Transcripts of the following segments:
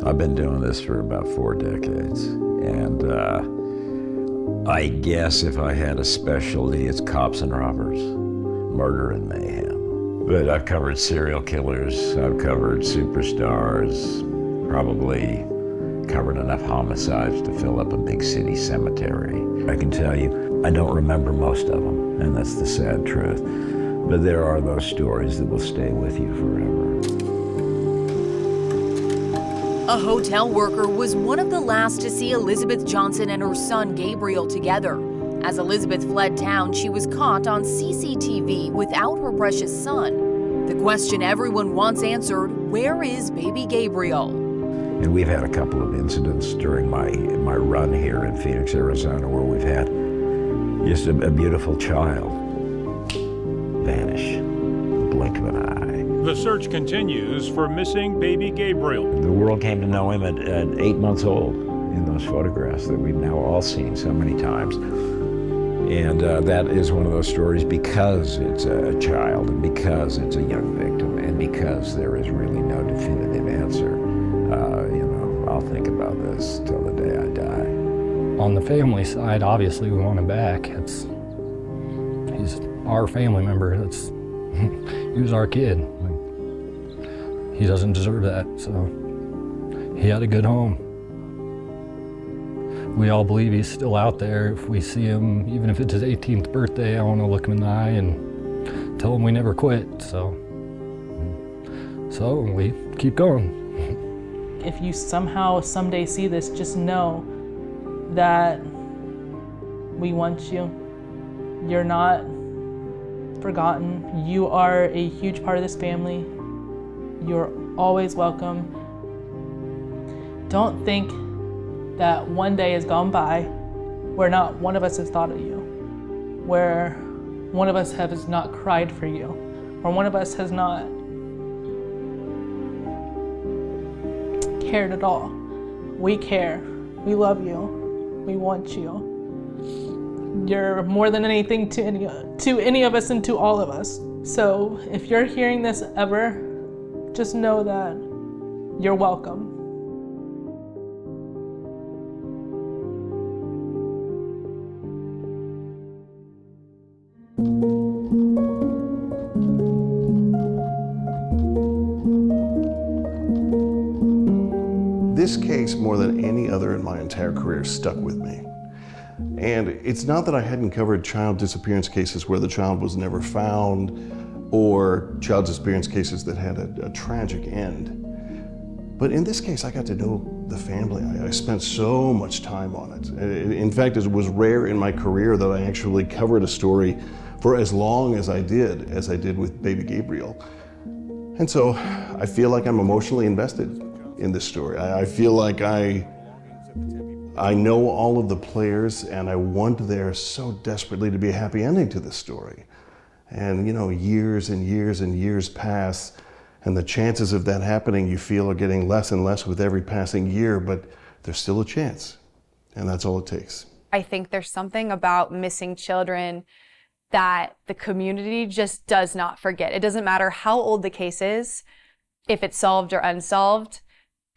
I've been doing this for about 4 decades, and I guess if I had a specialty, it's cops and robbers, murder and mayhem. But I've covered serial killers, I've covered superstars, probably covered enough homicides to fill up a big city cemetery. I can tell you, I don't remember most of them, and that's the sad truth. But there are those stories that will stay with you forever. A hotel worker was one of the last to see Elizabeth Johnson and her son Gabriel together. As Elizabeth fled town, she was caught on CCTV without her precious son. The question everyone wants answered, where is baby Gabriel? And we've had a couple of incidents during my run here in Phoenix, Arizona, where we've had just a beautiful child vanish in the blink of an eye. The search continues for missing baby Gabriel. The world came to know him at 8 months old in those photographs that we've now all seen so many times. And that is one of those stories because it's a child and because it's a young victim and because there is really no definitive answer. I'll think about this till the day I die. On the family side, obviously we want him back. He's our family member. He was our kid. He doesn't deserve that, so he had a good home. We all believe he's still out there. If we see him, even if it's his 18th birthday, I want to look him in the eye and tell him we never quit, so we keep going. If you somehow someday see this, just know that we want you. You're not forgotten. You are a huge part of this family. You're always welcome. Don't think that one day has gone by where not one of us has thought of you, where one of us has not cried for you, or one of us has not cared at all. We care. We love you. We want you. You're more than anything to any of us and to all of us. So if you're hearing this ever, just know that you're welcome. This case, more than any other in my entire career, stuck with me. And it's not that I hadn't covered child disappearance cases where the child was never found, or child disappearance cases that had a tragic end. But in this case, I got to know the family. I spent so much time on it. In fact, it was rare in my career that I actually covered a story for as long as I did with baby Gabriel. And so I feel like I'm emotionally invested in this story. I feel like I know all of the players, and I want there so desperately to be a happy ending to this story. And years and years and years pass, and the chances of that happening, you feel, are getting less and less with every passing year, but there's still a chance, and that's all it takes. I think there's something about missing children that the community just does not forget. It doesn't matter how old the case is, if it's solved or unsolved,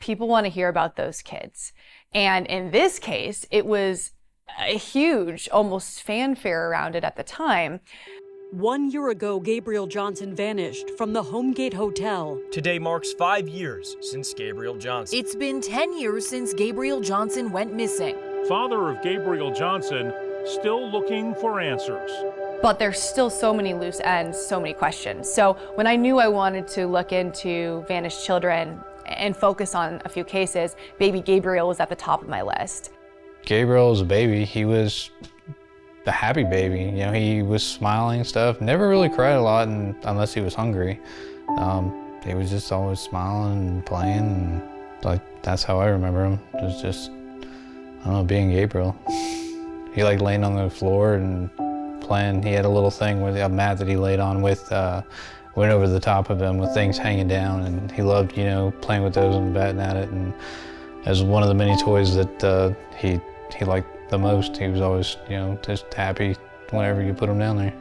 people want to hear about those kids. And in this case, it was a huge, almost fanfare around it at the time. 1 year ago, Gabriel Johnson vanished from the Homegate Hotel. Today marks 5 years since Gabriel Johnson. It's been 10 years since Gabriel Johnson went missing. Father of Gabriel Johnson still looking for answers. But there's still so many loose ends, so many questions. So when I knew I wanted to look into vanished children and focus on a few cases, baby Gabriel was at the top of my list. Gabriel was a baby. He was the happy baby. He was smiling and stuff. Never really cried a lot unless he was hungry. He was just always smiling and playing, and that's how I remember him. It was just, I don't know, being Gabriel. He liked laying on the floor and playing. He had a little thing with a mat that he laid on with, went over the top of him with things hanging down, and he loved, playing with those and batting at it. And as one of the many toys that he liked the most, he was always, just happy whenever you put him down there.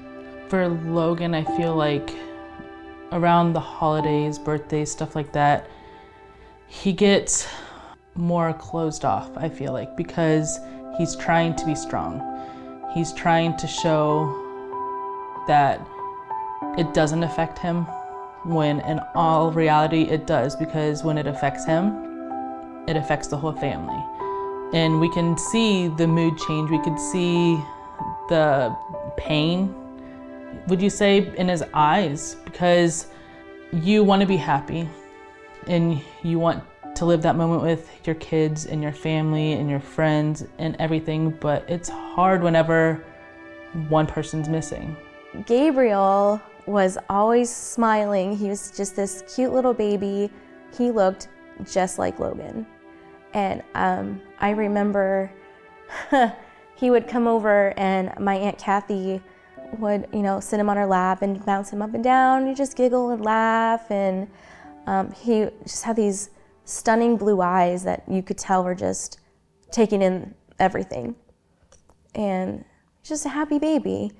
For Logan, I feel like around the holidays, birthdays, stuff like that, he gets more closed off, I feel like, because he's trying to be strong. He's trying to show that it doesn't affect him, when in all reality it does, because when it affects him, it affects the whole family. And we can see the mood change, we could see the pain, would you say, in his eyes, because you want to be happy and you want to live that moment with your kids and your family and your friends and everything, but it's hard whenever one person's missing. Gabriel was always smiling. He was just this cute little baby. He looked just like Logan. And I remember he would come over and my Aunt Kathy would, sit him on her lap and bounce him up and down. He'd just giggle and laugh. And he just had these stunning blue eyes that you could tell were just taking in everything. And just a happy baby.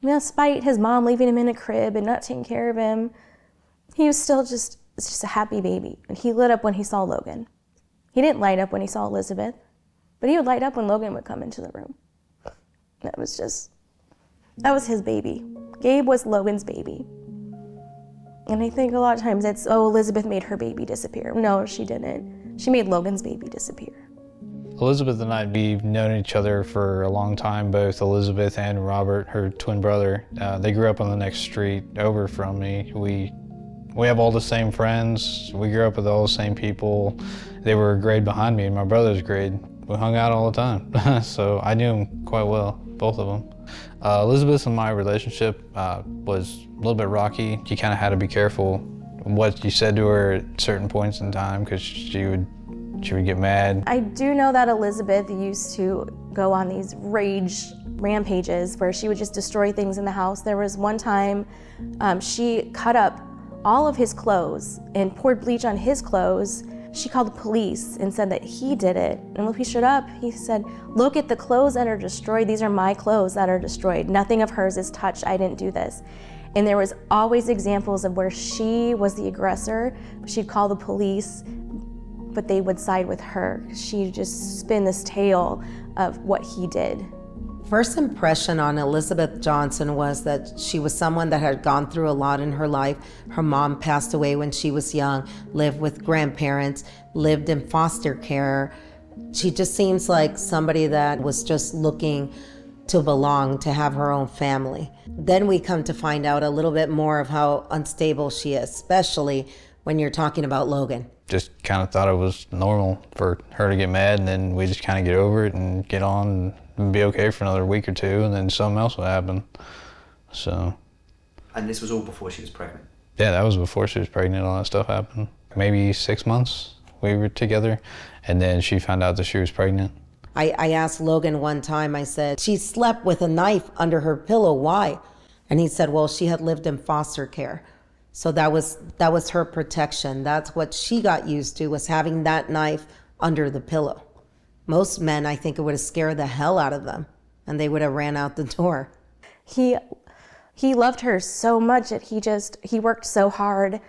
Despite his mom leaving him in a crib and not taking care of him, he was still just a happy baby. And he lit up when he saw Logan. He didn't light up when he saw Elizabeth, but he would light up when Logan would come into the room. That was his baby. Gabe was Logan's baby. And I think a lot of times it's, Elizabeth made her baby disappear. No, she didn't. She made Logan's baby disappear. Elizabeth and I, we've known each other for a long time, both Elizabeth and Robert, her twin brother. They grew up on the next street over from me. We have all the same friends. We grew up with all the same people. They were a grade behind me in my brother's grade. We hung out all the time, so I knew them quite well, both of them. Elizabeth and my relationship was a little bit rocky. You kind of had to be careful what you said to her at certain points in time, because she would get mad. I do know that Elizabeth used to go on these rampages where she would just destroy things in the house. There was one time she cut up all of his clothes and poured bleach on his clothes. She called the police and said that he did it. And when he showed up, he said, "Look at the clothes that are destroyed. These are my clothes that are destroyed. Nothing of hers is touched. I didn't do this." And there was always examples of where she was the aggressor. She'd call the police, but they would side with her. She'd just spin this tale of what he did. First impression on Elizabeth Johnson was that she was someone that had gone through a lot in her life. Her mom passed away when she was young, lived with grandparents, lived in foster care. She just seems like somebody that was just looking to belong, to have her own family. Then we come to find out a little bit more of how unstable she is, especially when you're talking about Logan. Just kind of thought it was normal for her to get mad, and then we just kind of get over it and get on and be okay for another week or two, and then something else would happen. So. And this was all before she was pregnant? Yeah, that was before she was pregnant. All that stuff happened. Maybe 6 months we were together, and then she found out that she was pregnant. I asked Logan one time, I said, "She slept with a knife under her pillow, why?" And he said, "Well, she had lived in foster care. So that was her protection. That's what she got used to, was having that knife under the pillow." Most men, I think it would have scared the hell out of them, and they would have ran out the door. He loved her so much that he worked so hard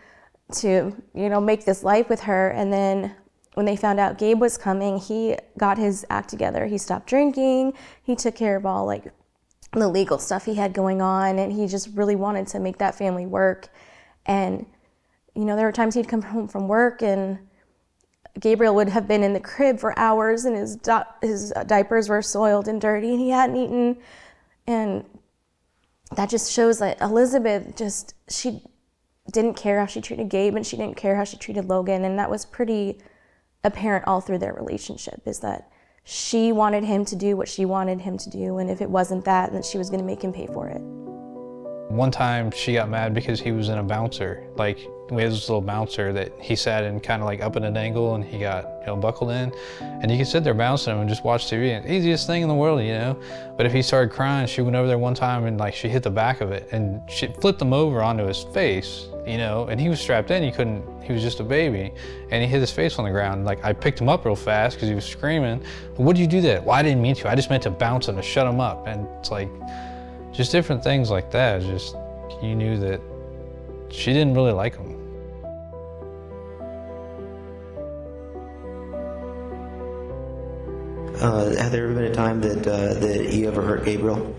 to, make this life with her. And then when they found out Gabe was coming, he got his act together. He stopped drinking. He took care of all the legal stuff he had going on, and he just really wanted to make that family work. And, there were times he'd come home from work and Gabriel would have been in the crib for hours and his diapers were soiled and dirty and he hadn't eaten. And that just shows that Elizabeth she didn't care how she treated Gabe and she didn't care how she treated Logan. And that was pretty apparent all through their relationship, is that she wanted him to do what she wanted him to do. And if it wasn't that, then she was going to make him pay for it. One time she got mad because he was in a bouncer. We had this little bouncer that he sat in kind of up at an angle, and he got buckled in. And you could sit there bouncing him and just watch TV. And easiest thing in the world, But if he started crying, she went over there one time and she hit the back of it and she flipped him over onto his face, and he was strapped in. He was just a baby, and he hit his face on the ground. I picked him up real fast because he was screaming. "What'd you do that?" "Well, I didn't mean to. I just meant to bounce him to shut him up." And it's just different things like that. Just, you knew that she didn't really like him. Have there ever been a time that you ever hurt Gabriel,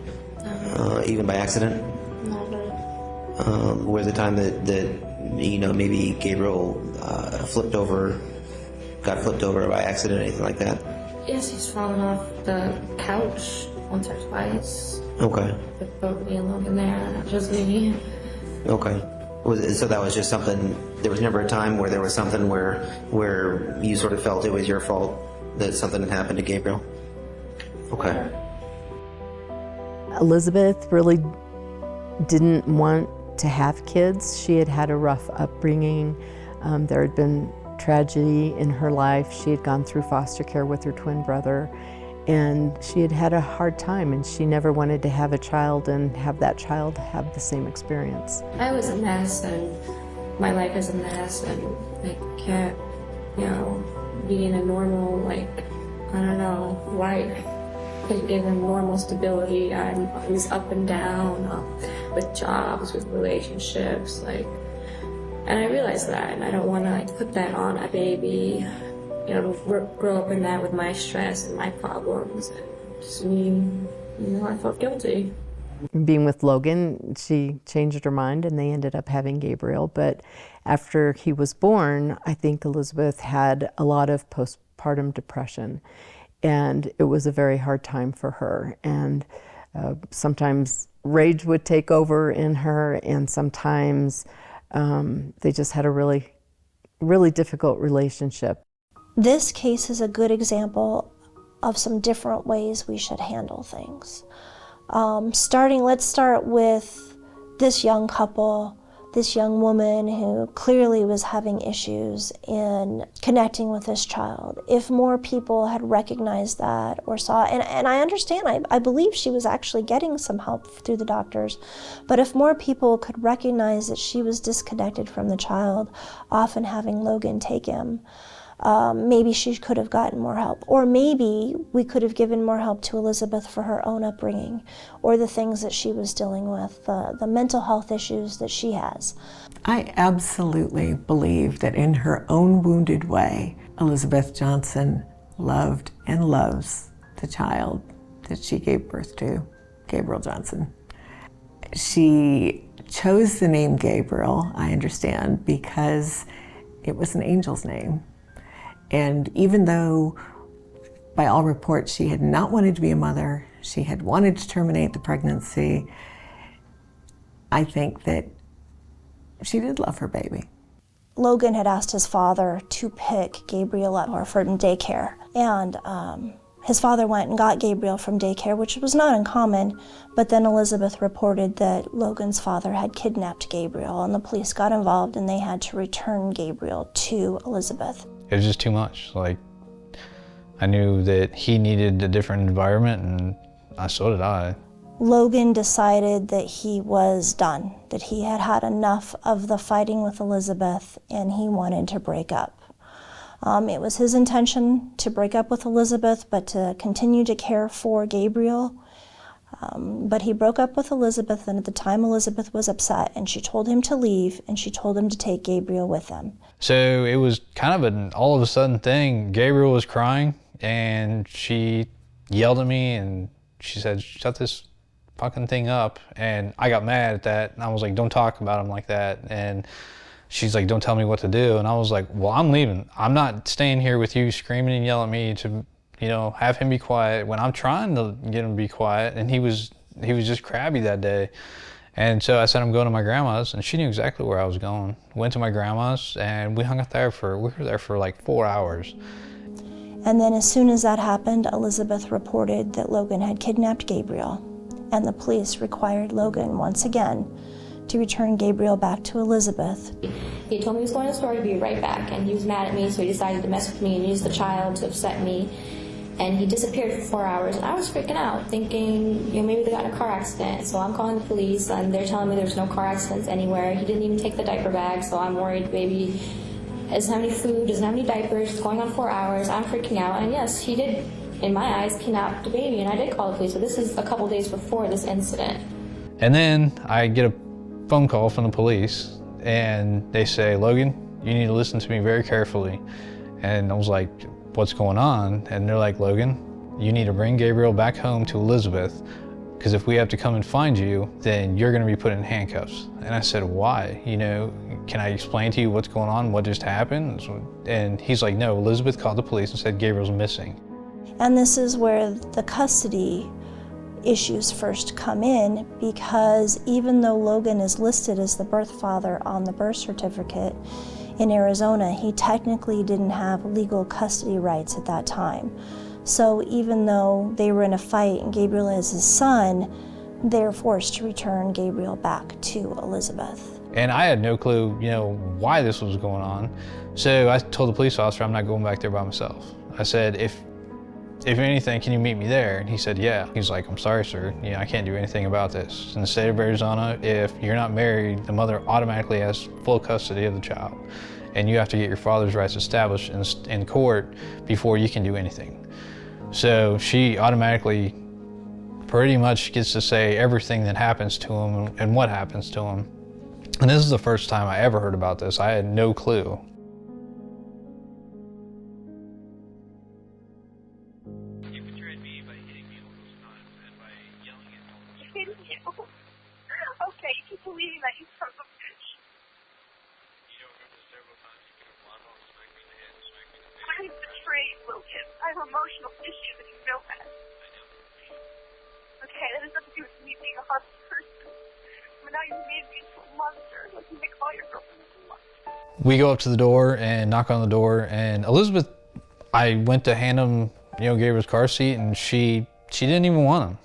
even by accident? Never. Was the time that maybe Gabriel got flipped over by accident, anything like that? Yes, he's fallen off the couch once or twice. Okay. With both me and Logan there, not just me. Okay. So that was just something. There was never a time where there was something where you sort of felt it was your fault that something had happened to Gabriel? Okay. Elizabeth really didn't want to have kids. She had had a rough upbringing. There had been tragedy in her life. She had gone through foster care with her twin brother, and she had had a hard time, and she never wanted to have a child and have that child have the same experience. I was a mess, and my life is a mess, and I can't, be in a normal, life. Couldn't give him normal stability. I was up and down with jobs, with relationships, and I realized that, and I don't want to put that on a baby, grow up in that with my stress and my problems. And just me, I felt guilty. Being with Logan, she changed her mind and they ended up having Gabriel. But after he was born, I think Elizabeth had a lot of postpartum depression, and it was a very hard time for her. And sometimes rage would take over in her, and sometimes they just had a really, really difficult relationship. This case is a good example of some different ways we should handle things. Let's start with this young couple, this young woman who clearly was having issues in connecting with this child. If more people had recognized that or saw, and I understand, I believe she was actually getting some help through the doctors, but if more people could recognize that she was disconnected from the child, often having Logan take him, maybe she could have gotten more help. Or maybe we could have given more help to Elizabeth for her own upbringing or the things that she was dealing with, the mental health issues that she has. I absolutely believe that in her own wounded way, Elizabeth Johnson loved and loves the child that she gave birth to, Gabriel Johnson. She chose the name Gabriel, I understand, because it was an angel's name. And even though, by all reports, she had not wanted to be a mother, she had wanted to terminate the pregnancy, I think that she did love her baby. Logan had asked his father to pick Gabriel up from daycare. And his father went and got Gabriel from daycare, which was not uncommon. But then Elizabeth reported that Logan's father had kidnapped Gabriel, and the police got involved and they had to return Gabriel to Elizabeth. It was just too much. I knew that he needed a different environment, and so did I. Logan decided that he was done, that he had had enough of the fighting with Elizabeth, and he wanted to break up. It was his intention to break up with Elizabeth, but to continue to care for Gabriel. But he broke up with Elizabeth, and at the time Elizabeth was upset, and she told him to leave, and she told him to take Gabriel with them. So it was kind of an all of a sudden thing. Gabriel was crying, and she yelled at me, and she said, "Shut this fucking thing up." And I got mad at that, and I was like, "Don't talk about him like that." And she's like, "Don't tell me what to do." And I was like, "Well, I'm leaving. I'm not staying here with you screaming and yelling at me to, have him be quiet when I'm trying to get him to be quiet." And he was just crabby that day. And so I said, "I'm going to my grandma's," and she knew exactly where I was going. Went to my grandma's, and we hung out there we were there for like 4 hours. And then as soon as that happened, Elizabeth reported that Logan had kidnapped Gabriel, and the police required Logan once again to return Gabriel back to Elizabeth. He told me he was going to the store to be right back, and he was mad at me, so he decided to mess with me and use the child to upset me. And he disappeared for 4 hours, and I was freaking out, thinking, maybe they got in a car accident. So I'm calling the police, and they're telling me there's no car accidents anywhere. He didn't even take the diaper bag, so I'm worried baby doesn't have any food, doesn't have any diapers, it's going on 4 hours. I'm freaking out, and yes, he did, in my eyes, kidnap the baby, and I did call the police. So this is a couple days before this incident. And then I get a phone call from the police, and they say, "Logan, you need to listen to me very carefully." And I was like, "What's going on?" And they're like, "Logan, you need to bring Gabriel back home to Elizabeth, because if we have to come and find you, then you're gonna be put in handcuffs. And I said, why? You know, can I explain to you what's going on, what just happened? And he's like, no, Elizabeth called the police and said Gabriel's missing. And this is where the custody issues first come in, because even though Logan is listed as the birth father on the birth certificate in Arizona, he technically didn't have legal custody rights at that time. So even though they were in a fight and Gabriel is his son, they're forced to return Gabriel back to Elizabeth. And I had no clue, you know, why this was going on. So I told the police officer I'm not going back there by myself. I said, if anything, can you meet me there? And he said, yeah. He's like, I'm sorry, sir. You know, I can't do anything about this. In the state of Arizona, if you're not married, the mother automatically has full custody of the child. And you have to get your father's rights established in court before you can do anything. So she automatically pretty much gets to say everything that happens to him and what happens to him. And this is the first time I ever heard about this. I had no clue. You betrayed me by hitting me multiple times and by yelling at me. Hitting you? Okay, you keep believing that, you son of a bitch. You don't remember the several times you could have fought on, smacked me in the head, smacked me in the face? I was betrayed, Logan. I have emotional issues and you know that. I know. Okay, that has nothing to do with me being a heartless person. But now you've made me into a monster. Like you make all your girlfriends into a monster. We go up to the door and knock on the door, and Elizabeth, I went to hand him, you know, Gabriel's car seat, and she didn't even want him.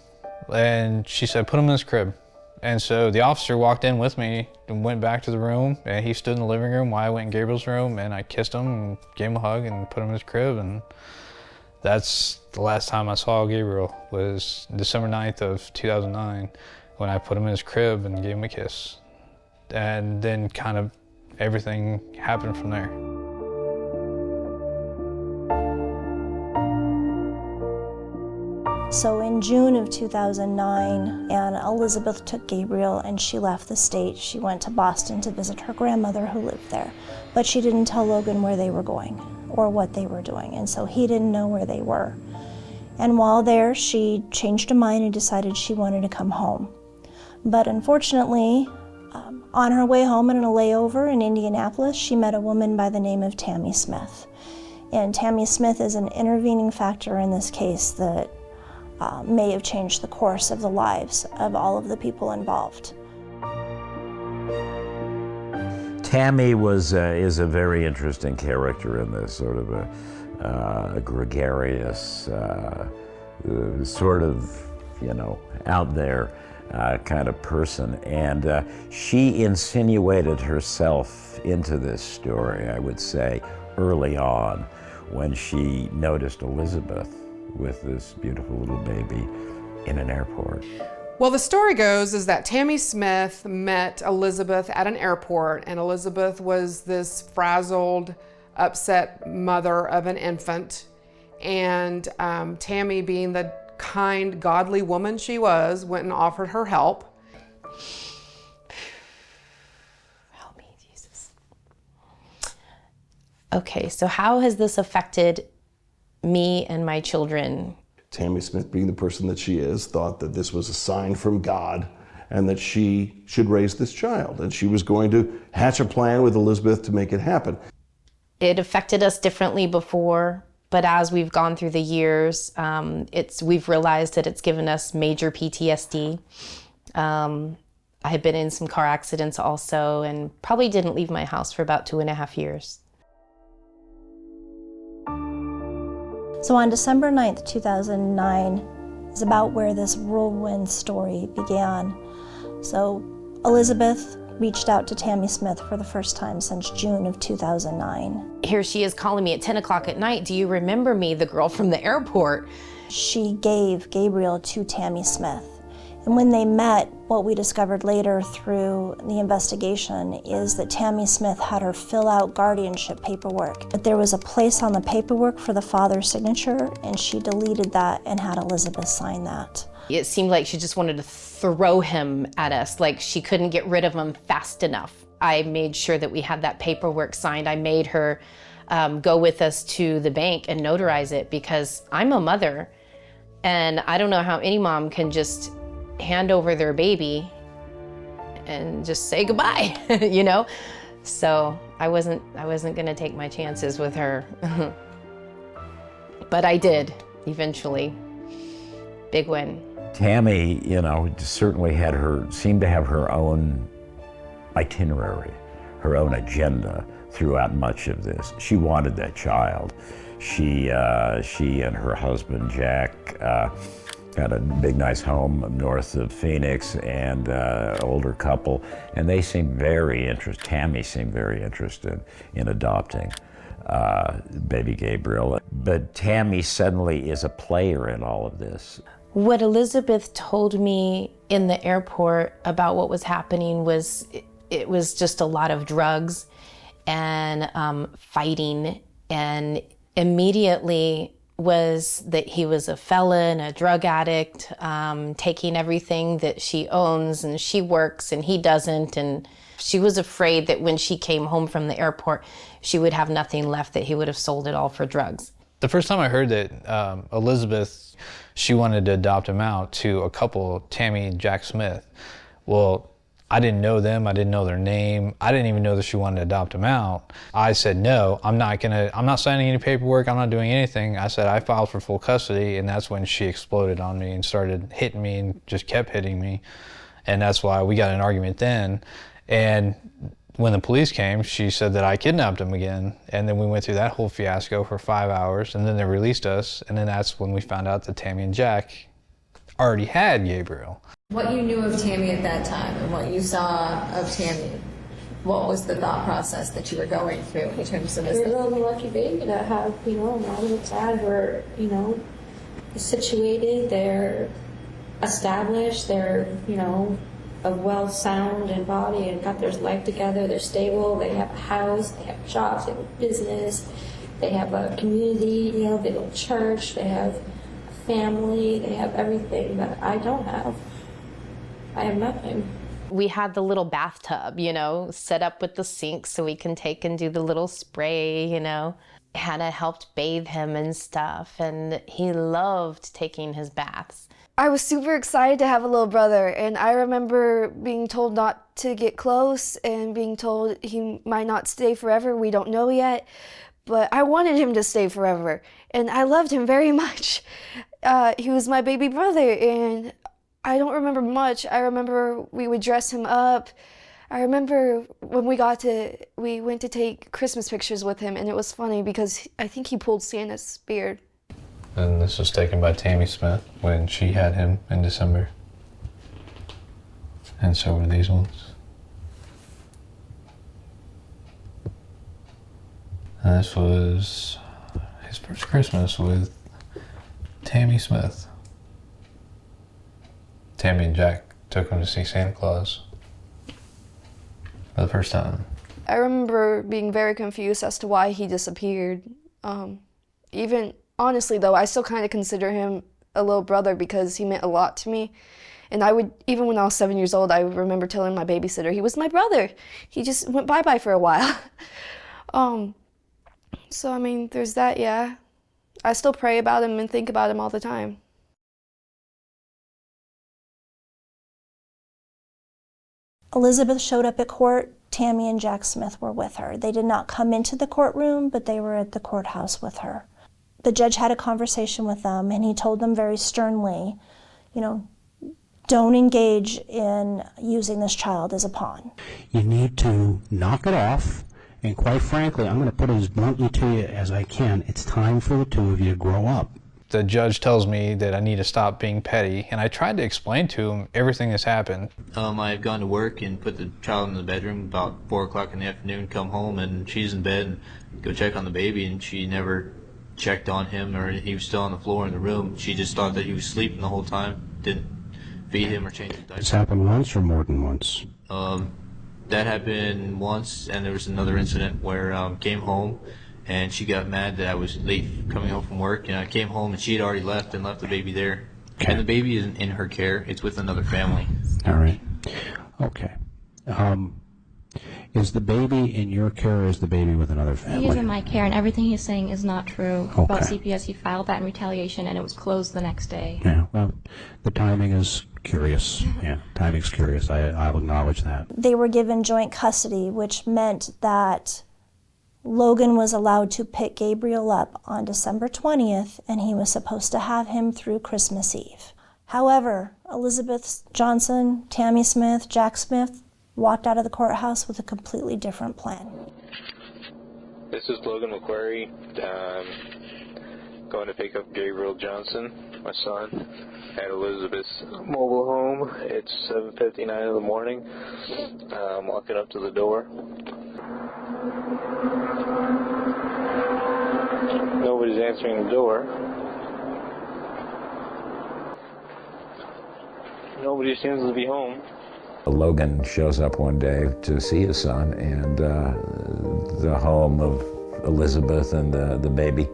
And she said, put him in his crib. And so the officer walked in with me and went back to the room, and he stood in the living room while I went in Gabriel's room, and I kissed him and gave him a hug and put him in his crib. And that's the last time I saw Gabriel, was December 9th of 2009, when I put him in his crib and gave him a kiss. And then kind of everything happened from there. So in June of 2009, and Elizabeth took Gabriel and she left the state. She went to Boston to visit her grandmother who lived there. But she didn't tell Logan where they were going or what they were doing, and so he didn't know where they were. And while there, she changed her mind and decided she wanted to come home. But unfortunately, on her way home in a layover in Indianapolis, she met a woman by the name of Tammy Smith. And Tammy Smith is an intervening factor in this case that may have changed the course of the lives of all of the people involved. Tammy is a very interesting character in this, sort of a gregarious, sort of, you know, out there kind of person. And she insinuated herself into this story, I would say, early on, when she noticed Elizabeth with this beautiful little baby in an airport. Well, the story goes is that Tammy Smith met Elizabeth at an airport, and Elizabeth was this frazzled, upset mother of an infant. And Tammy, being the kind, godly woman she was, went and offered her help. Help me, Jesus. Okay, so how has this affected me and my children? Tammy Smith, being the person that she is, thought that this was a sign from God and that she should raise this child. And she was going to hatch a plan with Elizabeth to make it happen. It affected us differently before, but as we've gone through the years, we've realized that it's given us major PTSD. I had been in some car accidents also, and probably didn't leave my house for about 2.5 years. So on December 9th, 2009 is about where this whirlwind story began. So Elizabeth reached out to Tammy Smith for the first time since June of 2009. Here she is calling me at 10 o'clock at night. Do you remember me, the girl from the airport? She gave Gabriel to Tammy Smith. And when they met, what we discovered later through the investigation is that Tammy Smith had her fill out guardianship paperwork. But there was a place on the paperwork for the father's signature, and she deleted that and had Elizabeth sign that. It seemed like she just wanted to throw him at us, like she couldn't get rid of him fast enough. I made sure that we had that paperwork signed. I made her go with us to the bank and notarize it, because I'm a mother. And I don't know how any mom can just hand over their baby and just say goodbye, you know? So I wasn't gonna take my chances with her. But I did, eventually. Big win. Tammy, you know, certainly seemed to have her own itinerary, her own agenda throughout much of this. She wanted that child. She and her husband, Jack, had a big, nice home north of Phoenix, and older couple, and they seemed very interested. Tammy seemed very interested in adopting baby Gabriel. But Tammy suddenly is a player in all of this. What Elizabeth told me in the airport about what was happening was it was just a lot of drugs and fighting, and immediately was that he was a felon, a drug addict, taking everything that she owns, and she works and he doesn't. And she was afraid that when she came home from the airport, she would have nothing left, that he would have sold it all for drugs. The first time I heard that Elizabeth, she wanted to adopt him out to a couple, Tammy and Jack Smith. Well, I didn't know them, I didn't know their name, I didn't even know that she wanted to adopt him out. I said, no, I'm not signing any paperwork, I'm not doing anything. I said, I filed for full custody, and that's when she exploded on me and started hitting me and just kept hitting me. And that's why we got in an argument then. And when the police came, she said that I kidnapped him again. And then we went through that whole fiasco for 5 hours, and then they released us. And then that's when we found out that Tammy and Jack already had Gabriel. What you knew of Tammy at that time and what you saw of Tammy, what was the thought process that you were going through in terms of this? You're a really lucky baby to have, you know, a mom and dad who are, you know, situated, they're established, they're, you know, of well sound in body and got their life together, they're stable, they have a house, they have jobs, they have a business, they have a community, you know, they go to church, they have a family, they have everything that I don't have. I have nothing. We had the little bathtub, you know, set up with the sink so we can take and do the little spray, you know. Hannah helped bathe him and stuff, and he loved taking his baths. I was super excited to have a little brother, and I remember being told not to get close and being told he might not stay forever. We don't know yet, but I wanted him to stay forever, and I loved him very much. He was my baby brother, and I don't remember much. I remember we would dress him up. I remember when we went to take Christmas pictures with him, and it was funny because I think he pulled Santa's beard. And this was taken by Tammy Smith when she had him in December. And so were these ones. And this was his first Christmas with Tammy Smith. Tammy and Jack took him to see Santa Claus for the first time. I remember being very confused as to why he disappeared. Even honestly though, I still kind of consider him a little brother because he meant a lot to me. And even when I was 7 years old, I remember telling my babysitter he was my brother. He just went bye-bye for a while. So I mean, there's that, yeah. I still pray about him and think about him all the time. Elizabeth showed up at court. Tammy and Jack Smith were with her. They did not come into the courtroom, but they were at the courthouse with her. The judge had a conversation with them, and he told them very sternly, you know, don't engage in using this child as a pawn. You need to knock it off, and quite frankly, I'm going to put it as bluntly to you as I can. It's time for the two of you to grow up. The judge tells me that I need to stop being petty, and I tried to explain to him everything that's happened. I've gone to work and put the child in the bedroom about 4 o'clock in the afternoon, come home, and she's in bed, and go check on the baby, and she never checked on him, or he was still on the floor in the room. She just thought that he was sleeping the whole time, didn't feed him or change his diaper. It's happened once or more than once? That happened once, and there was another incident where came home, and she got mad that I was late coming home from work, and I came home and she had already left the baby there. Okay. And the baby isn't in her care, it's with another family. All right. Okay. Is the baby in your care or is the baby with another family? He is in my care, and everything he's saying is not true about Okay. CPS. He filed that in retaliation, and it was closed the next day. Yeah, well, the timing is curious. Yeah, timing's curious. I'll acknowledge that. They were given joint custody, which meant that Logan was allowed to pick Gabriel up on December 20th, and he was supposed to have him through Christmas Eve. However, Elizabeth Johnson, Tammy Smith, Jack Smith walked out of the courthouse with a completely different plan. This is Logan McQuarrie, going to pick up Gabriel Johnson, my son, at Elizabeth's mobile home. It's 7:59 in the morning. I'm walking up to the door. Nobody's answering the door. Nobody seems to be home. Logan shows up one day to see his son, and the home of Elizabeth and the baby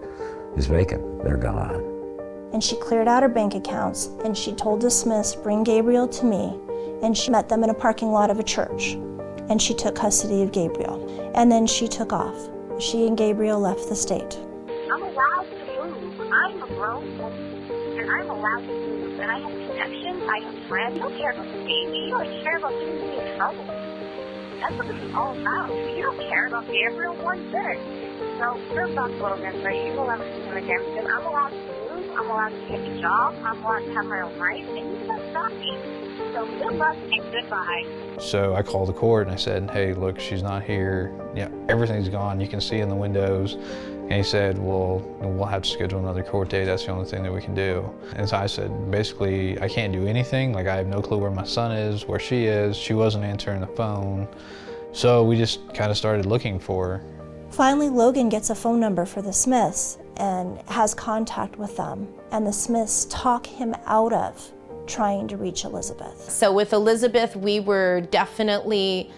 is vacant. They're gone. And she cleared out her bank accounts, and she told the Smiths, bring Gabriel to me, and she met them in a parking lot of a church, and she took custody of Gabriel. And then she took off. She and Gabriel left the state. I'm allowed to move. I'm a grown woman, and I'm allowed to move. And I have connections. I have friends. You don't care about the baby. You don't care about getting me in trouble. That's what this is all about. You don't care about Gabriel one bit. So, good luck, Logan, but you will never see him again because I'm allowed to move. I'm allowed to get a job. I'm allowed to have my own life, and you can't stop me. So, good luck and goodbye. So I called the court and I said, hey, look, she's not here. Yeah, everything's gone. You can see in the windows. And he said, well, we'll have to schedule another court date. That's the only thing that we can do. And so I said, basically, I can't do anything. Like, I have no clue where my son is, where she is. She wasn't answering the phone. So we just kind of started looking for her. Finally, Logan gets a phone number for the Smiths and has contact with them. And the Smiths talk him out of trying to reach Elizabeth. So with Elizabeth, we were definitely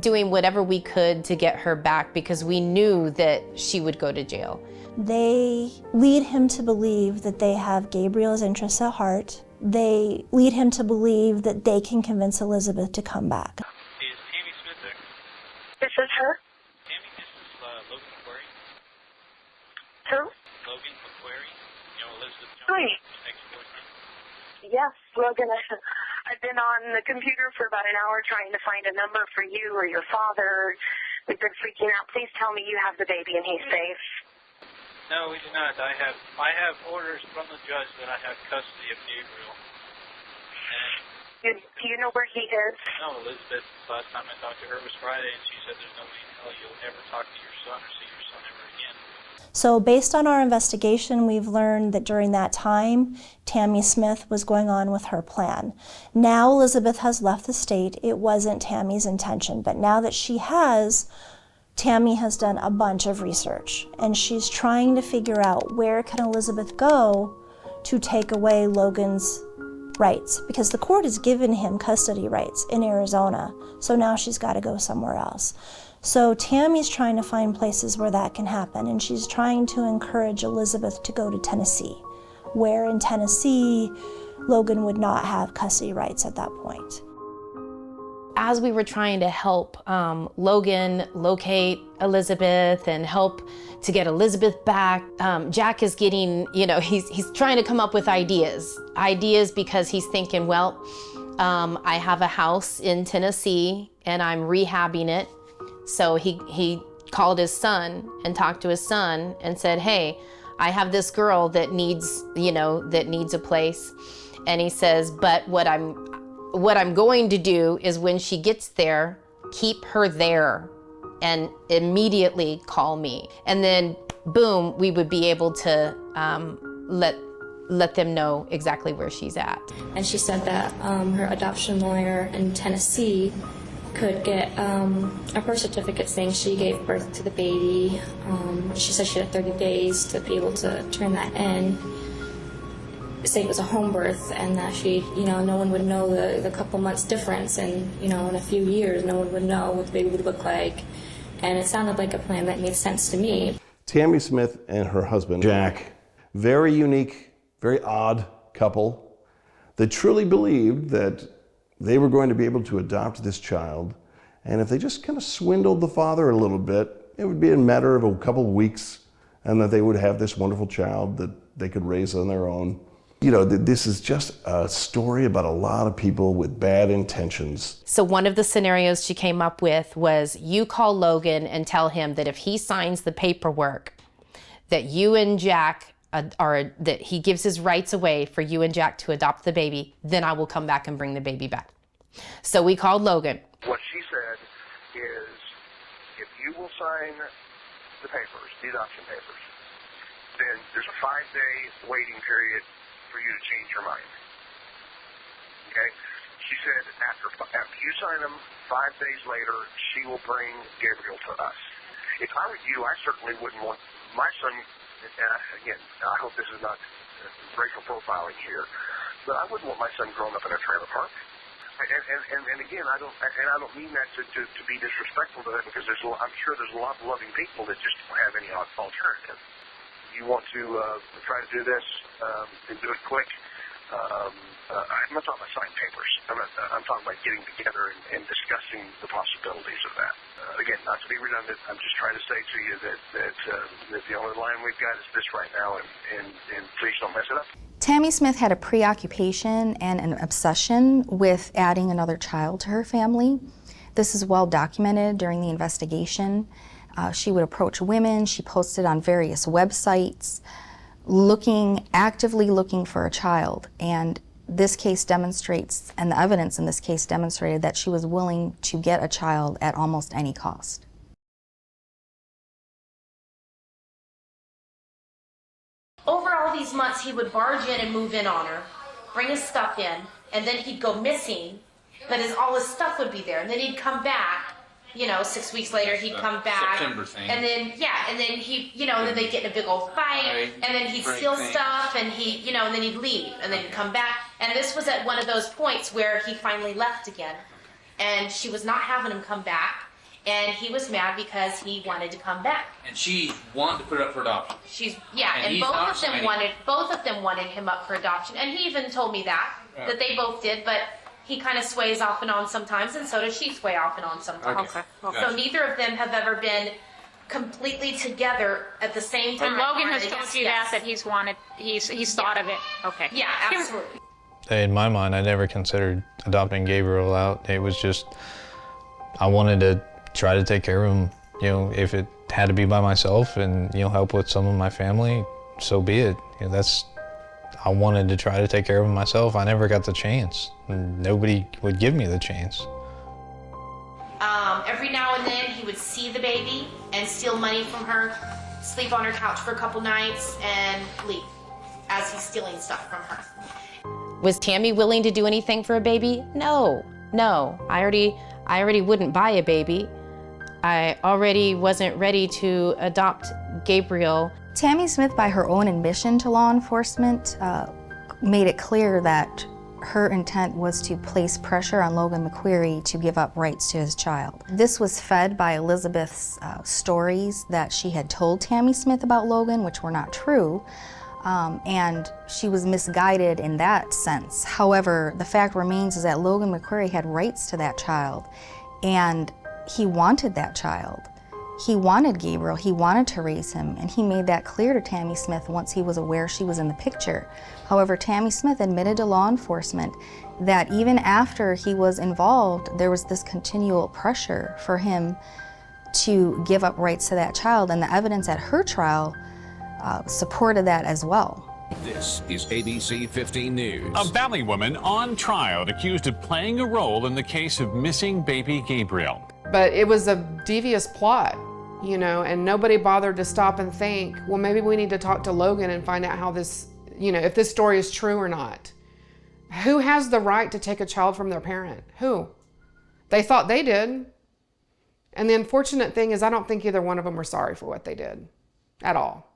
doing whatever we could to get her back because we knew that she would go to jail. They lead him to believe that they have Gabriel's interests at heart. They lead him to believe that they can convince Elizabeth to come back. Is Tammy Smith there? This is her. Tammy, this is Logan McQuarrie. Who? Logan McQuarrie. You know, Elizabeth Hi. Johnson's ex-boyfriend. Yes, Logan. I've been on the computer for about an hour trying to find a number for you or your father. We've been freaking out. Please tell me you have the baby and he's safe. No, we do not. I have orders from the judge that I have custody of Gabriel. And Do you know where he is? no, Elizabeth, last time I talked to her was Friday, and she said there's no way in hell you'll ever talk to your son or see your son ever again. So based on our investigation, we've learned that during that time, Tammy Smith was going on with her plan. Now Elizabeth has left the state. It wasn't Tammy's intention, but now that she has, Tammy has done a bunch of research, and she's trying to figure out where can Elizabeth go to take away Logan's rights, because the court has given him custody rights in Arizona, so now she's got to go somewhere else. So Tammy's trying to find places where that can happen, and she's trying to encourage Elizabeth to go to Tennessee, where in Tennessee, Logan would not have custody rights at that point. As we were trying to help Logan locate Elizabeth and help to get Elizabeth back, Jack is getting, he's trying to come up with ideas because he's thinking, well, I have a house in Tennessee and I'm rehabbing it. So he called his son and talked to his son and said, hey, I have this girl that needs a place. And he says, but what I'm going to do is when she gets there, keep her there and immediately call me. And then boom, we would be able to let them know exactly where she's at. And she said that her adoption lawyer in Tennessee could get a birth certificate saying she gave birth to the baby. She said she had 30 days to be able to turn that in, say it was a home birth, and that she, no one would know the couple months difference, and in a few years, no one would know what the baby would look like. And it sounded like a plan that made sense to me. Tammy Smith and her husband, Jack, very unique, very odd couple that truly believed that they were going to be able to adopt this child And if they just kind of swindled the father a little bit, it would be a matter of a couple of weeks, and that they would have this wonderful child that they could raise on their own. You know, this is just a story about a lot of people with bad intentions. So one of the scenarios she came up with was, you call Logan and tell him that if he signs the paperwork that you and Jack that he gives his rights away for you and Jack to adopt the baby, then I will come back and bring the baby back. So we called Logan. What she said is, if you will sign the papers, the adoption papers, then there's a 5-day waiting period for you to change your mind. Okay? She said after you sign them, 5 days later, she will bring Gabriel to us. If I were you, I certainly wouldn't want my son, again, I hope this is not racial profiling here, but I wouldn't want my son growing up in a trailer park. And again, I don't mean that to be disrespectful to them, because I'm sure there's a lot of loving people that just don't have any alternative. You want to try to do this and do it quick. I'm not talking about signing papers. I'm talking about getting together and discussing the possibilities of that. Again, not to be redundant, I'm just trying to say to you that the only line we've got is this right now, and please don't mess it up. Tammy Smith had a preoccupation and an obsession with adding another child to her family. This is well documented during the investigation. She would approach women, she posted on various websites, actively looking for a child. And this case demonstrates, and the evidence in this case demonstrated, that she was willing to get a child at almost any cost. Over all these months, he would barge in and move in on her, bring his stuff in, and then he'd go missing, but all his stuff would be there. And then he'd come back, 6 weeks later, he'd come back. September thing. And then, and then and then they'd get in a big old fight, and then he'd steal stuff, and and then he'd leave, and then he'd come back. And this was at one of those points where he finally left again. And she was not having him come back, and he was mad because he wanted to come back. And she wanted to put it up for adoption. And both of them wanted him up for adoption. And he even told me that they both did, but he kind of sways off and on sometimes, and so does she sway off and on sometimes. Okay. So neither of them have ever been completely together at the same time. And Logan has told you that he's thought of it. Okay. Yeah, absolutely. In my mind, I never considered adopting Gabriel out. It was just, I wanted to try to take care of him. If it had to be by myself and help with some of my family, so be it. I wanted to try to take care of him myself. I never got the chance. Nobody would give me the chance. Every now and then he would see the baby and steal money from her, sleep on her couch for a couple nights, and leave as he's stealing stuff from her. Was Tammy willing to do anything for a baby? No. I already wouldn't buy a baby. I already wasn't ready to adopt Gabriel. Tammy Smith, by her own admission to law enforcement, made it clear that her intent was to place pressure on Logan McQuarrie to give up rights to his child. This was fed by Elizabeth's stories that she had told Tammy Smith about Logan, which were not true, and she was misguided in that sense. However, the fact remains is that Logan McQuarrie had rights to that child, and he wanted that child. He wanted Gabriel, he wanted to raise him, and he made that clear to Tammy Smith once he was aware she was in the picture. However, Tammy Smith admitted to law enforcement that even after he was involved, there was this continual pressure for him to give up rights to that child, and the evidence at her trial supported that as well. This is ABC 15 News. A Valley woman on trial accused of playing a role in the case of missing baby Gabriel. But it was a devious plot, and nobody bothered to stop and think, well, maybe we need to talk to Logan and find out how this, if this story is true or not. Who has the right to take a child from their parent? Who? They thought they did. And the unfortunate thing is I don't think either one of them were sorry for what they did at all.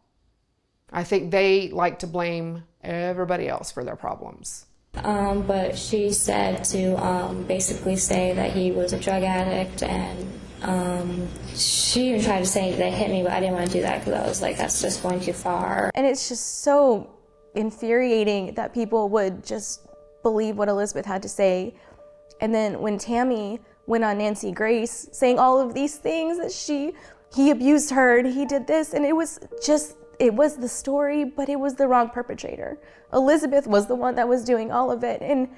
I think they like to blame everybody else for their problems. But she said to basically say that he was a drug addict, and she even tried to say they hit me, but I didn't want to do that because I was like, that's just going too far. And it's just so infuriating that people would just believe what Elizabeth had to say. And then when Tammy went on Nancy Grace saying all of these things that he abused her and he did this, and it was the story, but it was the wrong perpetrator. Elizabeth was the one that was doing all of it, and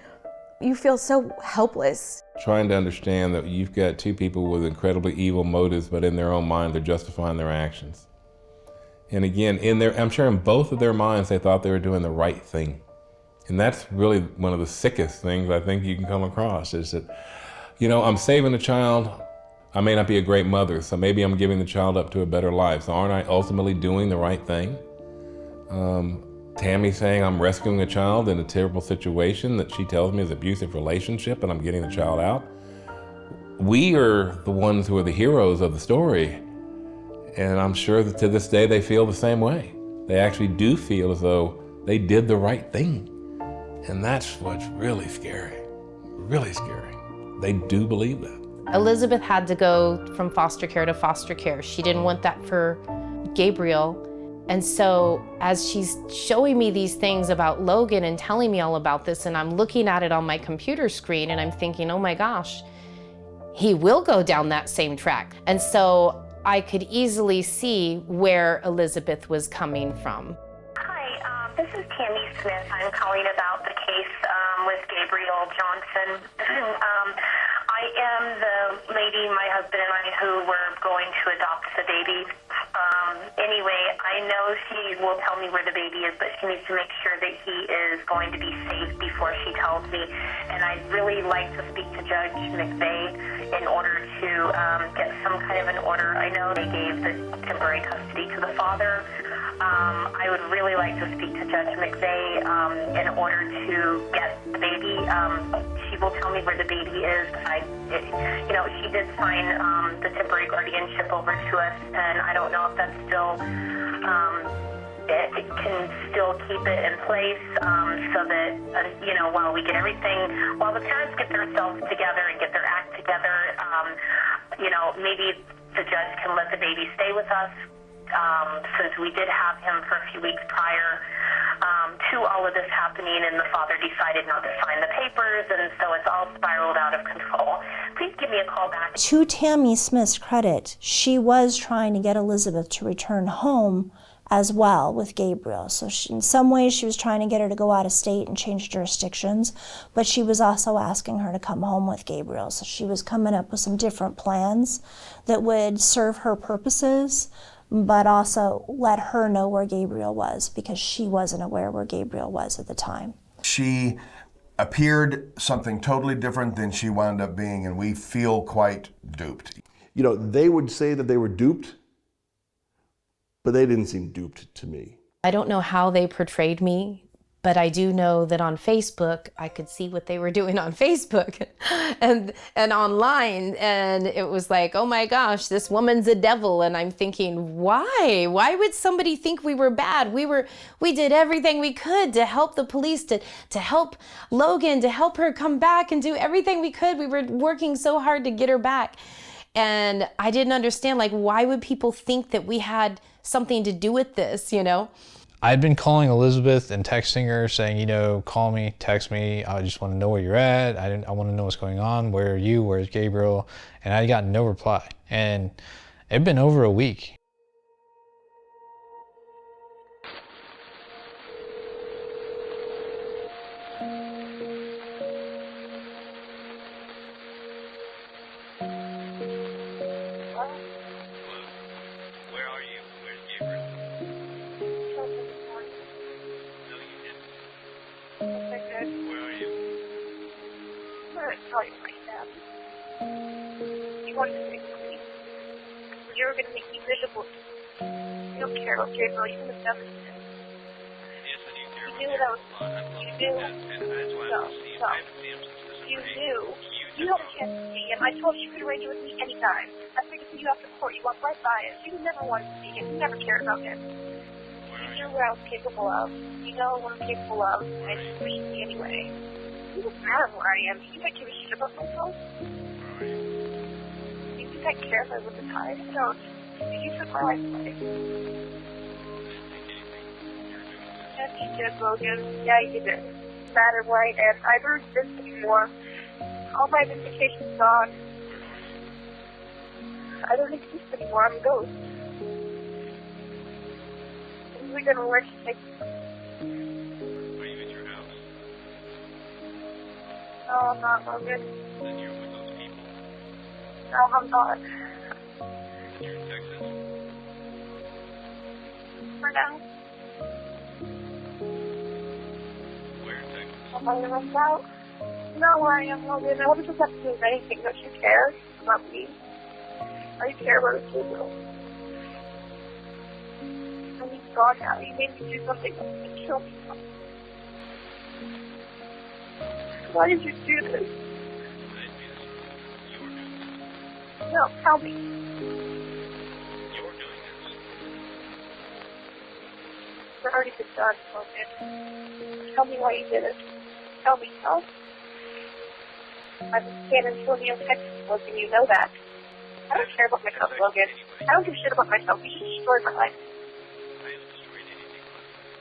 you feel so helpless. Trying to understand that you've got two people with incredibly evil motives, but in their own mind, they're justifying their actions. And again, I'm sure in both of their minds, they thought they were doing the right thing. And that's really one of the sickest things I think you can come across is that, I'm saving a child. I may not be a great mother, so maybe I'm giving the child up to a better life. So aren't I ultimately doing the right thing? Tammy saying I'm rescuing a child in a terrible situation that she tells me is an abusive relationship and I'm getting the child out. We are the ones who are the heroes of the story. And I'm sure that to this day they feel the same way. They actually do feel as though they did the right thing. And that's what's really scary, really scary. They do believe that. Elizabeth had to go from foster care to foster care. She didn't want that for Gabriel. And so as she's showing me these things about Logan and telling me all about this, and I'm looking at it on my computer screen and I'm thinking, oh my gosh, he will go down that same track. And so I could easily see where Elizabeth was coming from. Hi, this is Tammy Smith. I'm calling about the case with Gabriel Johnson. I am the lady, my husband and I, who were going to adopt the baby. Anyway, I know she will tell me where the baby is, but she needs to make sure that he is going to be safe before she tells me. And I'd really like to speak to Judge McVeigh in order to get some kind of an order. I know they gave the temporary custody to the father. I would really like to speak to Judge McVeigh in order to get the baby. She will tell me where the baby is. She did sign the temporary guardianship over to us, and I don't know if that's still, it can still keep it in place so that, while we get everything, while the parents get themselves together and get their act together, maybe the judge can let the baby stay with us. Since we did have him for a few weeks prior to all of this happening, and the father decided not to sign the papers, and so it's all spiraled out of control. Please give me a call back. To Tammy Smith's credit, she was trying to get Elizabeth to return home as well with Gabriel. So in some ways she was trying to get her to go out of state and change jurisdictions, but she was also asking her to come home with Gabriel. So she was coming up with some different plans that would serve her purposes, but also let her know where Gabriel was, because she wasn't aware where Gabriel was at the time. She appeared something totally different than she wound up being, and we feel quite duped. They would say that they were duped, but they didn't seem duped to me. I don't know how they portrayed me, but I do know that on Facebook, I could see what they were doing on Facebook and online. And it was like, oh my gosh, this woman's a devil. And I'm thinking, why? Why would somebody think we were bad? We did everything we could to help the police, to help Logan, to help her come back and do everything we could. We were working so hard to get her back. And I didn't understand, why would people think that we had something to do with this, I'd been calling Elizabeth and texting her saying, call me, text me. I just want to know where you're at. I want to know what's going on. Where are you? Where's Gabriel? And I got no reply. And it'd been over a week. You wanted to make me. You were going to make me miserable. You don't care about Gabriel. You would have done this. Yes, I do care. You knew that was. You knew. No. You knew. You had a chance to see him. I told you you could arrange it with me anytime. I figured you after court. You walked right by us. You never wanted to see him. You never cared about him. You knew what I was capable of. You know what I'm capable of. I just pushed me anyway. You don't matter where I am. You think I give a shit about myself? You think I care if I live in hide? I don't. You took my life away. Yes, you did, Logan. Yeah, you did. Matter right, and I don't exist anymore. All my vindication's gone. I don't exist anymore. I'm a ghost. Is it gonna work? Like, Are you at your house? no, I'm not, Logan. Then you're with those people. No, I'm not. But you're in Texas? For now. Where in Texas? I'm on the run out. Not where I am, Logan. I wouldn't just have to do anything. Don't you care about me? Or you care about the people? I mean, God, now you made me do something that kill me. Why did you do this? No, tell me. You're doing this. It's already been done, Logan. Tell me why you did it. Tell me, no? I'm in San Antonio, Texas, Logan. You know that. I don't care about myself, Logan. I don't give a shit about myself. You just destroyed my life. I haven't destroyed anything.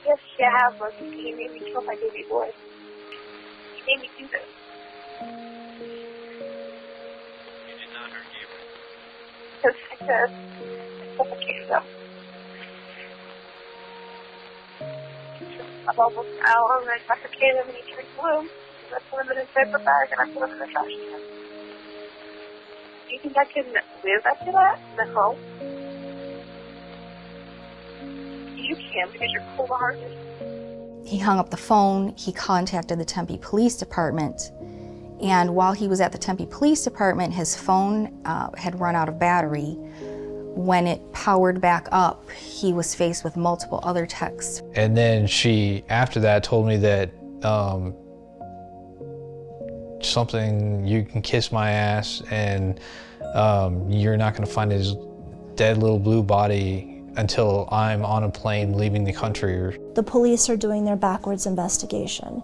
Yes, you have, Logan. You made me kill my baby boy. You made me do this. You did not hurt Gabriel. Yes, I did. I suffocated him. I'm almost out, and I suffocated him, and he turned blue. I put him in a paper bag, and I put him in a trash can. Do you think I can live after that? No. You can, because you're cold-hearted. He hung up the phone, he contacted the Tempe Police Department, and while he was at the Tempe Police Department, his phone had run out of battery. When it powered back up, he was faced with multiple other texts. And then she, after that, told me that something, you can kiss my ass and you're not gonna find his dead little blue body until I'm on a plane leaving the country. The police are doing their backwards investigation,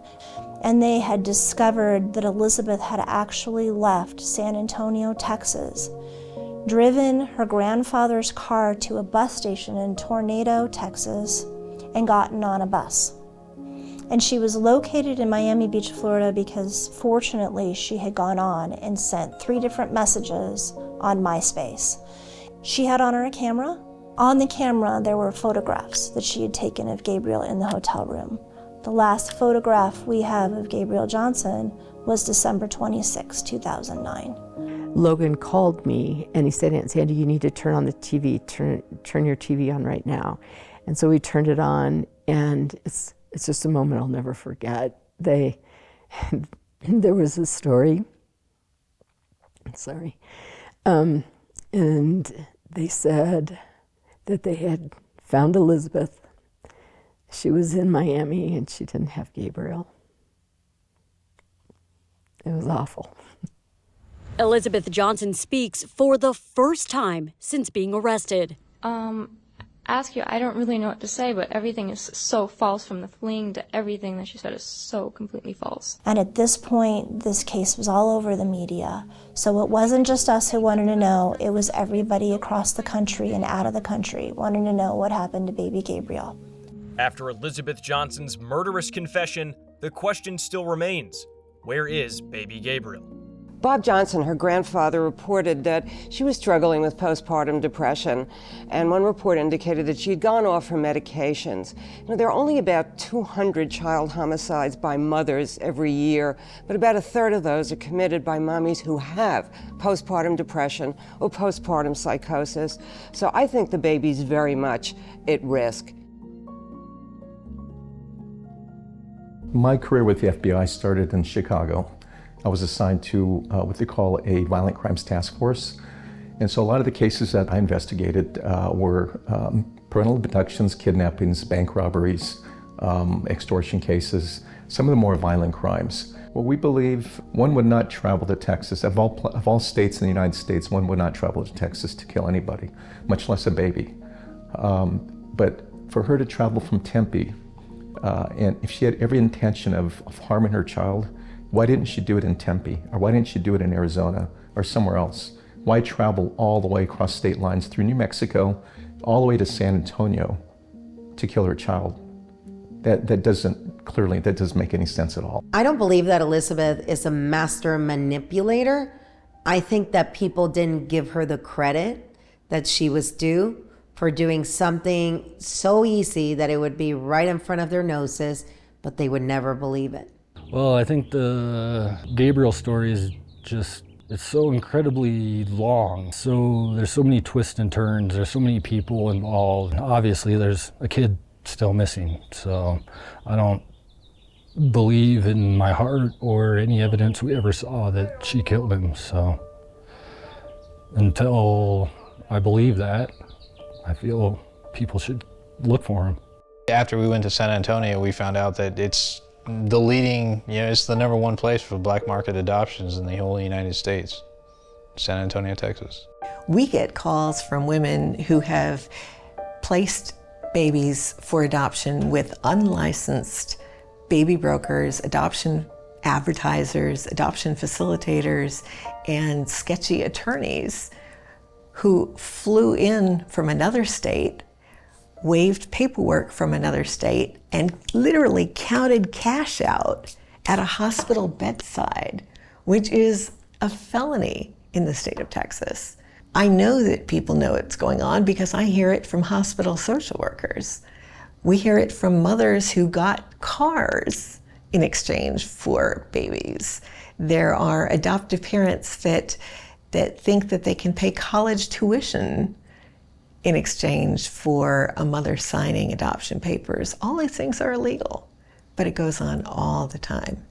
and they had discovered that Elizabeth had actually left San Antonio, Texas, driven her grandfather's car to a bus station in Tornado, Texas, and gotten on a bus. And she was located in Miami Beach, Florida, because fortunately she had gone on and sent 3 different messages on MySpace. She had on her a camera. On the camera, there were photographs that she had taken of Gabriel in the hotel room. The last photograph we have of Gabriel Johnson was December 26, 2009. Logan called me and he said, "Aunt Sandy, you need to turn on the TV, turn your TV on right now." And so we turned it on, and it's just a moment I'll never forget. There was a story, sorry, and they said that they had found Elizabeth. She was in Miami and she didn't have Gabriel. It was awful. Elizabeth Johnson speaks for the first time since being arrested. Ask you, I don't really know what to say, but everything is so false, from the fleeing to everything that she said is so completely false. And at this point, this case was all over the media. So it wasn't just us who wanted to know, it was everybody across the country and out of the country wanting to know what happened to baby Gabriel. After Elizabeth Johnson's murderous confession, the question still remains: where is baby Gabriel? Bob Johnson, her grandfather, reported that she was struggling with postpartum depression, and one report indicated that she'd gone off her medications. You know, there are only about 200 child homicides by mothers every year, but about a third of those are committed by mommies who have postpartum depression or postpartum psychosis. So I think the baby's very much at risk. My career with the FBI started in Chicago. I was assigned to what they call a violent crimes task force. And so a lot of the cases that I investigated were parental abductions, kidnappings, bank robberies, extortion cases, some of the more violent crimes. Well, we believe one would not travel to Texas. Of all states in the United States, one would not travel to Texas to kill anybody, much less a baby. But for her to travel from Tempe, and if she had every intention of harming her child, why didn't she do it in Tempe? Or why didn't she do it in Arizona or somewhere else? Why travel all the way across state lines through New Mexico, all the way to San Antonio to kill her child? That doesn't make any sense at all. I don't believe that Elizabeth is a master manipulator. I think that people didn't give her the credit that she was due for doing something so easy that it would be right in front of their noses, but they would never believe it. Well, I think the Gabriel story is just, it's so incredibly long. So there's so many twists and turns, there's so many people involved. Obviously there's a kid still missing, so I don't believe in my heart or any evidence we ever saw that she killed him. So until I believe that, I feel people should look for him. After we went to San Antonio, we found out that it's the leading, it's the #1 place for black market adoptions in the whole United States, San Antonio, Texas. We get calls from women who have placed babies for adoption with unlicensed baby brokers, adoption advertisers, adoption facilitators, and sketchy attorneys who flew in from another state, waived paperwork from another state, and literally counted cash out at a hospital bedside, which is a felony in the state of Texas. I know that people know what's going on because I hear it from hospital social workers. We hear it from mothers who got cars in exchange for babies. There are adoptive parents that think that they can pay college tuition in exchange for a mother signing adoption papers. All these things are illegal, but it goes on all the time.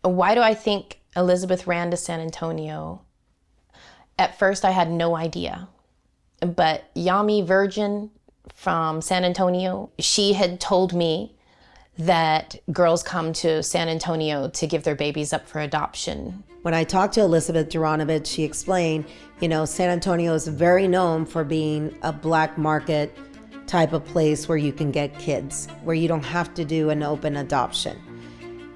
Why do I think Elizabeth ran to San Antonio? At first I had no idea, but Yami Virgin from San Antonio, she had told me that girls come to San Antonio to give their babies up for adoption. When I talked to Elizabeth Jaranovich, she explained, San Antonio is very known for being a black market type of place where you can get kids, where you don't have to do an open adoption.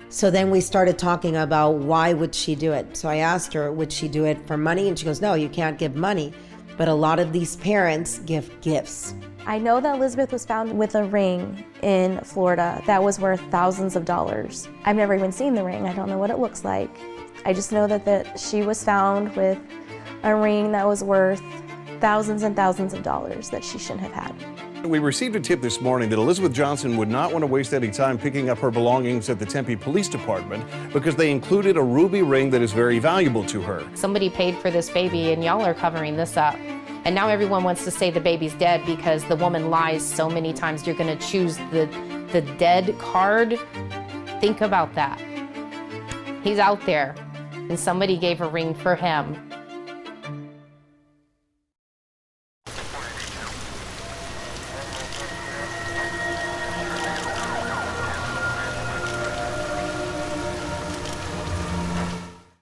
So then we started talking about why would she do it. So I asked her, would she do it for money? And she goes, no, you can't give money. But a lot of these parents give gifts. I know that Elizabeth was found with a ring in Florida that was worth thousands of dollars. I've never even seen the ring. I don't know what it looks like. I just know that she was found with a ring that was worth thousands and thousands of dollars that she shouldn't have had. We received a tip this morning that Elizabeth Johnson would not want to waste any time picking up her belongings at the Tempe Police Department because they included a ruby ring that is very valuable to her. Somebody paid for this baby and y'all are covering this up. And now everyone wants to say the baby's dead because the woman lies so many times. You're gonna choose the dead card. Think about that. He's out there and somebody gave a ring for him.